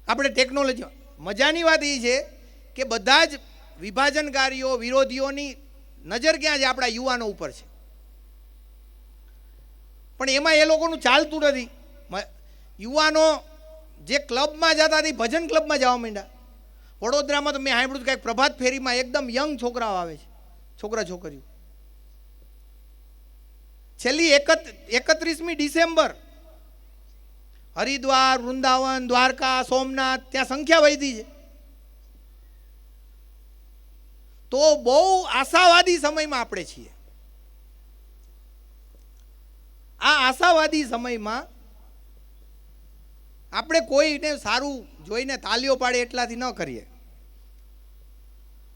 આપણે ટેકનોલોજી, મજાની વાત એ છે કે બધા જ વિભાજનકારીઓ, વિરોધીઓની નજર ક્યાં છે? આપણા યુવાનો ઉપર છે. પણ એમાં એ લોકોનું ચાલતું નથી. યુવાનો જે ક્લબમાં જતા હતી, ભજન ક્લબમાં જવા માંડ્યા. વડોદરામાં તો મેં સાંભળ્યું કે પ્રભાત ફેરીમાં એકદમ યંગ છોકરાઓ આવે છે, છોકરા છોકરીઓ. છેલ્લી 31મી ડિસેમ્બર હરિદ્વાર, વૃંદાવન, દ્વારકા, સોમનાથ ત્યાં સંખ્યા વધી છે. તો બહુ આશાવાદી સમયમાં આપણે છીએ. આ આશાવાદી સમયમાં આપણે કોઈને સારું જોઈને તાલીઓ પાડે એટલાથી ન કરીએ.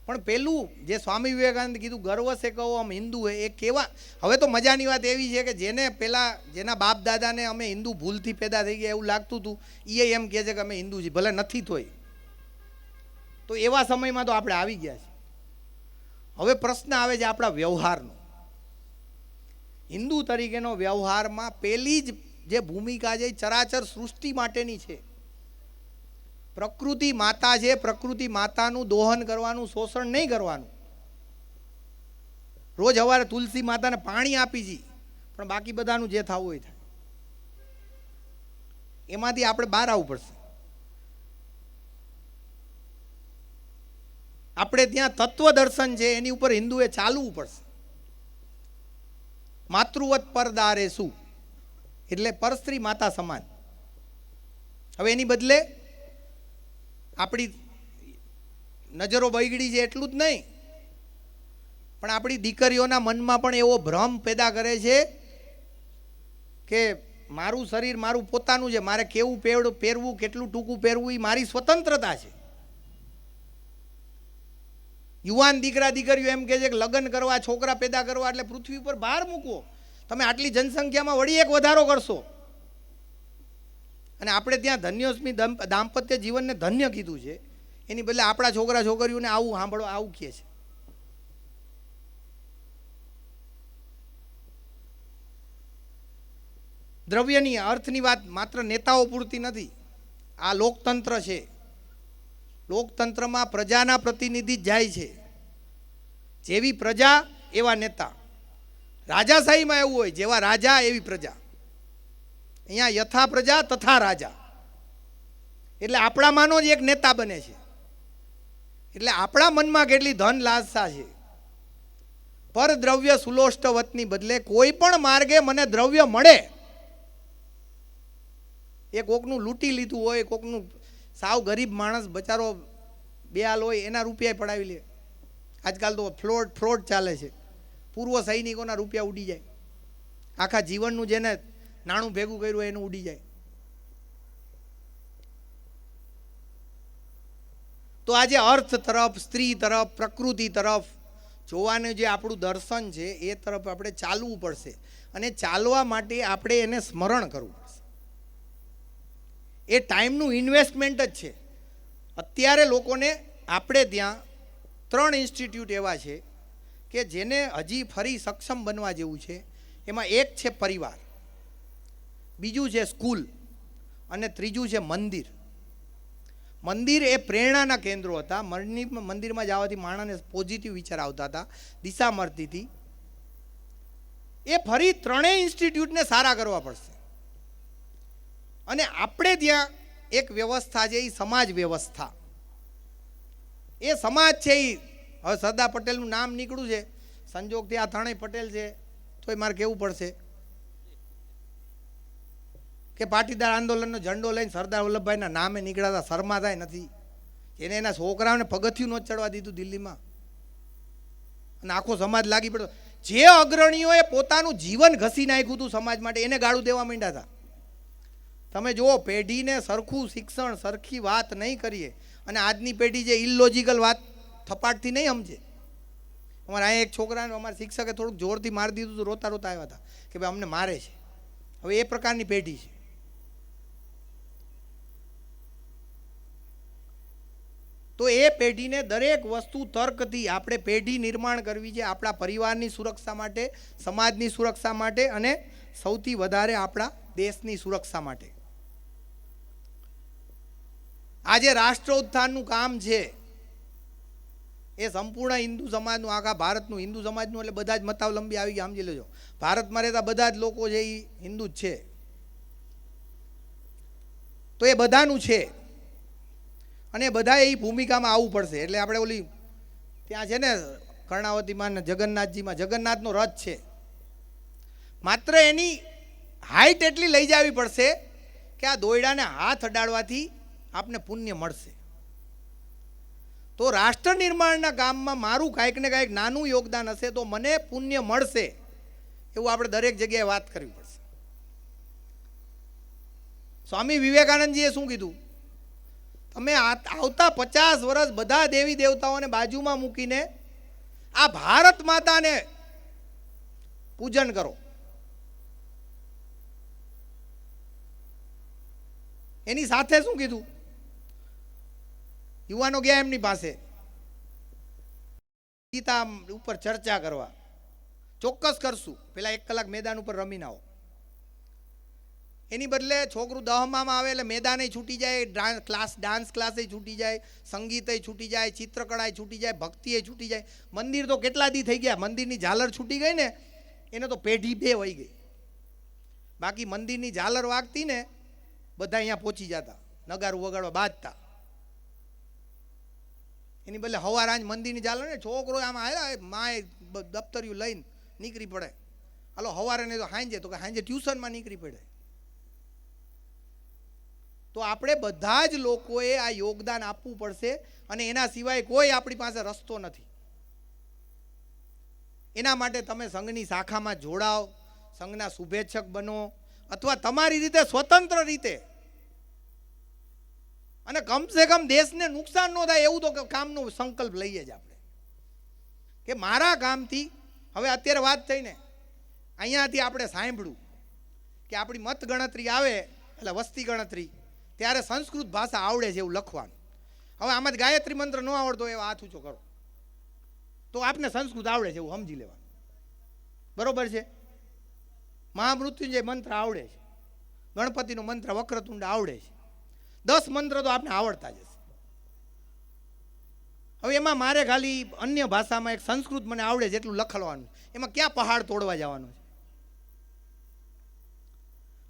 પણ પેલું જે સ્વામી વિવેકાનંદ કીધું, ગર્વ સે કહો હમ હિન્દુ હે, એ કેવા. હવે તો મજાની વાત એવી છે કે જેને પેલા જેના બાપ દાદાને અમે હિન્દુ ભૂલથી પેદા થઈ ગયા એવું લાગતું હતું, એ એમ કહે છે કે અમે હિન્દુ છીએ, ભલે નથી તોય. તો એવા સમયમાં તો આપણે આવી ગયા છીએ. હવે પ્રશ્ન આવે છે આપણા વ્યવહારનો. હિન્દુ તરીકેનો વ્યવહારમાં પહેલી જ જે ભૂમિકા છે ચરાચર સૃષ્ટિ માટેની છે. પ્રકૃતિ માતા છે, પ્રકૃતિ માતાનું દોહન કરવાનું, શોષણ નહીં કરવાનું. રોજ સવારે તુલસી માતાને પાણી આપી જી, પણ બાકી બધાનું જે થવું હોય થાય. એમાંથી આપણે બહાર આવવું પડશે. આપણે ત્યાં તત્વ દર્શન છે એની ઉપર હિન્દુએ ચાલવું પડશે. માતૃવત પરદારે શું એટલે પરસ્ત્રી માતા સમાન. હવે એની બદલે આપણી નજરો બગડી છે એટલું જ નહીં, પણ આપણી દીકરીઓના મનમાં પણ એવો ભ્રમ પેદા કરે છે કે મારું શરીર મારું પોતાનું છે, મારે કેવું પહેરવું કેટલું ટૂંકું પહેરવું એ મારી સ્વતંત્રતા છે. યુવાન દીકરા દીકરીઓ એમ કહે છે કે લગ્ન કરવા, છોકરા પેદા કરવા એટલે પૃથ્વી પર ભાર મૂકવો. તમે આટલી જનસંખ્યામાં વળી એક વધારો કરશો. અને આપણે ત્યાં ધન્યોસ્મી દાંપત્ય જીવનને ધન્ય કીધું છે, એની બદલે આપણા છોકરા છોકરીઓને આવું સાંભળો આવું કહે છે. દ્રવ્યની અર્થની વાત માત્ર નેતાઓ પૂરતી નથી. આ લોકતંત્ર છે. લોકતંત્રમાં પ્રજાના પ્રતિનિધિ જાય છે. જેવી પ્રજા એવા નેતા. રાજાશાહીમાં એવું હોય, જેવા રાજા એવી પ્રજા. અહીંયા યથા પ્રજા તથા રાજા. એટલે આપણામાંનો જ એક નેતા બને છે. એટલે આપણા મનમાં કેટલી ધન લાલસા છે. પર દ્રવ્ય સુલોષ્ટવતની બદલે કોઈ પણ માર્ગે મને દ્રવ્ય મળે. એ કોકનું લૂંટી લીધું હોય, કોકનું સાવ ગરીબ માણસ બચારો બેહાલ હોય એના રૂપિયા પડાવી લે. આજકાલ તો ફ્રોડ ચાલે છે. પૂર્વ સૈનિકોના રૂપિયા ઉડી જાય. આખા જીવનનું જેને નાણું ભેગું કર્યું હોય એનું ઉડી જાય. તો આજે અર્થ તરફ, સ્ત્રી તરફ, પ્રકૃતિ તરફ જોવાનું જે આપણું દર્શન છે એ તરફ આપણે ચાલવું પડશે. અને ચાલવા માટે આપણે એને સ્મરણ કરવું પડશે. એ ટાઈમનું ઇન્વેસ્ટમેન્ટ જ છે. અત્યારે લોકોને આપણે ત્યાં 3 ઇન્સ્ટિટ્યૂટ એવા છે કે જેને હજી ફરી સક્ષમ બનવા જેવું છે. એમાં એક છે પરિવાર, બીજું છે સ્કૂલ અને ત્રીજું છે મંદિર. મંદિર એ પ્રેરણાના કેન્દ્રો હતા. મંદિરમાં જવાથી માણસને પોઝિટિવ વિચાર આવતા હતા, દિશા મળતી હતી. એ ફરી 3 ઇન્સ્ટિટ્યૂટને સારા કરવા પડશે. અને આપણે ત્યાં એક વ્યવસ્થા છે, એ સમાજ વ્યવસ્થા. એ સમાજ છે એ હવે સરદાર પટેલનું નામ નીકળ્યું છે, સંજોગથી આ ત્રણેય પટેલ છે, તોય મારે કહેવું પડશે કે પાટીદાર આંદોલનનો ઝંડો લઈને સરદાર વલ્લભભાઈના નામે નીકળ્યા હતા. શરમાતા નથી. એને એના છોકરાઓને પગથિયું ન ચડવા દીધું દિલ્હીમાં, અને આખો સમાજ લાગી પડ્યો. જે અગ્રણીઓએ પોતાનું જીવન ઘસી નાખ્યું હતું સમાજ માટે, એને ગાળું દેવા માંડ્યા હતા. તમે જુઓ, પેઢીને સરખું શિક્ષણ, સરખી વાત નહીં કરીએ અને આજની પેઢી જે ઇલોજિકલ વાત થપાટથી નહીં સમજે. અમારા અહીંયા એક છોકરાને અમારા શિક્ષકે થોડુંક જોરથી મારી દીધું હતું, રોતા રોતા આવ્યા હતા કે ભાઈ અમને મારે છે. હવે એ પ્રકારની પેઢી છે. તો એ પેઢીને દરેક વસ્તુ તર્કથી આપણે પેઢી નિર્માણ કરવી છે. આપણા પરિવારની સુરક્ષા માટે, સમાજની સુરક્ષા માટે અને સૌથી વધારે આપણા દેશની સુરક્ષા માટે. આજે રાષ્ટ્ર ઉત્થાનનું કામ છે એ સંપૂર્ણ હિન્દુ સમાજનું, આખા ભારતનું હિન્દુ સમાજનું, એટલે બધા જ મતાવલંબી આવી ગયા, સમજી લેજો. ભારતમાં રહેતા બધા જ લોકો છે એ હિન્દુ જ છે. તો એ બધાનું છે અને બધાએ એ ભૂમિકામાં આવવું પડશે. એટલે આપણે ઓલી ત્યાં છે ને કર્ણાવતીમાં ને જગન્નાથજીમાં જગન્નાથનો રથ છે, માત્ર એની હાઈટ એટલી લઈ જવી પડશે કે આ દોયડાને હાથ અડાડવાથી આપને પુણ્ય મળશે. તો રાષ્ટ્ર નિર્માણના કામમાં મારું કાંઈક ને કાંઈક નાનું યોગદાન હશે તો મને પુણ્ય મળશે, એવું આપણે દરેક જગ્યાએ વાત કરવી પડશે. સ્વામી વિવેકાનંદજીએ શું કીધું? તમે આવતા 50 વર્ષ બધા દેવી દેવતાઓને બાજુમાં મૂકીને આ ભારત માતાને પૂજન કરો. એની સાથે શું કીધું? યુવાનો ગયા એમની પાસે ગીતા ઉપર ચર્ચા કરવા. ચોક્કસ કરશું, પેલા 1 કલાક મેદાન ઉપર રમીને આવો. એની બદલે છોકરું 10માં આવે એટલે મેદાને છૂટી જાય, ડાન્સ ક્લાસે છૂટી જાય, સંગીતે છૂટી જાય, ચિત્રકળાએ છૂટી જાય, ભક્તિએ છૂટી જાય. મંદિર તો કેટલા દી થઈ ગયા, મંદિરની ઝાલર છૂટી ગઈ ને એને તો પેઢી 2 વહી ગઈ. બાકી મંદિરની ઝાલર વાગતી ને બધા અહીંયા પહોંચી જતા, નગારું વગાડવા બાજતા. એની બદલે હવાર આજ મંદિરની ઝાલર ને છોકરો આમાં આવ્યા માએ દફતરિયું લઈને નીકળી પડે. હાલો હવારે નહીં તો સાંજે, તો કે સાંજે ટ્યુશનમાં નીકળી પડે. તો આપણે બધા જ લોકોએ આ યોગદાન આપવું પડશે અને એના સિવાય કોઈ આપણી પાસે રસ્તો નથી. એના માટે તમે સંઘની શાખામાં જોડાઓ, સંઘના શુભેચ્છક બનો, અથવા તમારી રીતે સ્વતંત્ર રીતે, અને કમસે કમ દેશને નુકસાન ન થાય એવું તો કામનો સંકલ્પ લઈએ જ આપણે કે મારા કામથી. હવે અત્યારે વાત થઈ ને અહીંયાથી આપણે સાંભળ્યું કે આપણી મત ગણતરી આવે એટલે વસ્તી ગણતરી, ત્યારે સંસ્કૃત ભાષા આવડે છે એવું લખવાનું. હવે આમાં જ ગાયત્રી મંત્ર ન આવડતો એવા હાથ ઊંચો કરો તો આપને સંસ્કૃત આવડે છે એવું સમજી લેવાનું. બરોબર છે? મહામૃત્યુંજય મંત્ર આવડે છે, ગણપતિનો મંત્ર વક્રતુંડ આવડે છે, 10 મંત્ર તો આપને આવડતા જ હશે. હવે એમાં મારે ખાલી અન્ય ભાષામાં એક સંસ્કૃત મને આવડે છે એટલું લખવાનું, એમાં ક્યાં પહાડ તોડવા જવાનું છે?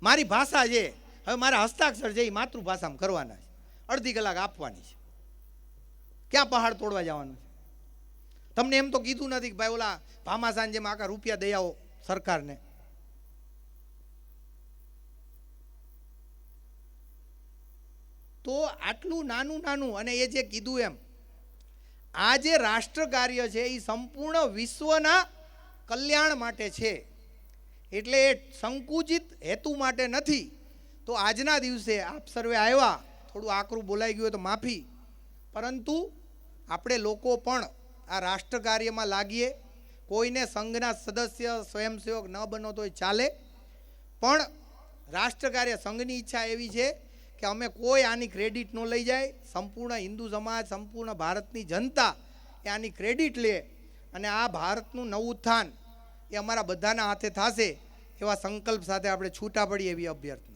મારી ભાષા છે, હવે મારા હસ્તાક્ષર છે એ માતૃભાષામાં કરવાના છે, અડધી કલાક આપવાની છે, ક્યાં પહાડ તોડવા જવાનું છે? તમને એમ તો કીધું નથી કે ભાઈ ઓલા ભામાસાન જેમ આખા રૂપિયા દઈ આવો સરકારને. તો આટલું નાનું અને એ જે કીધું એમ આ જે રાષ્ટ્ર કાર્ય છે એ સંપૂર્ણ વિશ્વના કલ્યાણ માટે છે, એટલે એ સંકુચિત હેતુ માટે નથી. તો આજના દિવસે આપ સર્વે આવ્યા, થોડું આકરું બોલાઈ ગયું હોય તો માફી, પરંતુ આપણે લોકો પણ આ રાષ્ટ્ર કાર્યમાં લાગીએ. કોઈને સંઘના સદસ્ય સ્વયંસેવક ન બનો તોય ચાલે, પણ રાષ્ટ્ર કાર્ય સંઘની ઈચ્છા એવી છે કે અમે કોઈ આની ક્રેડિટ ન લઈ જાય. સંપૂર્ણ હિન્દુ સમાજ, સંપૂર્ણ ભારતની જનતા એ આની ક્રેડિટ લે અને આ ભારતનું નવું ઉત્થાન એ અમારા બધાના હાથે થશે એવા સંકલ્પ સાથે આપણે છૂટા પડીએ એવી અભ્યર્થના.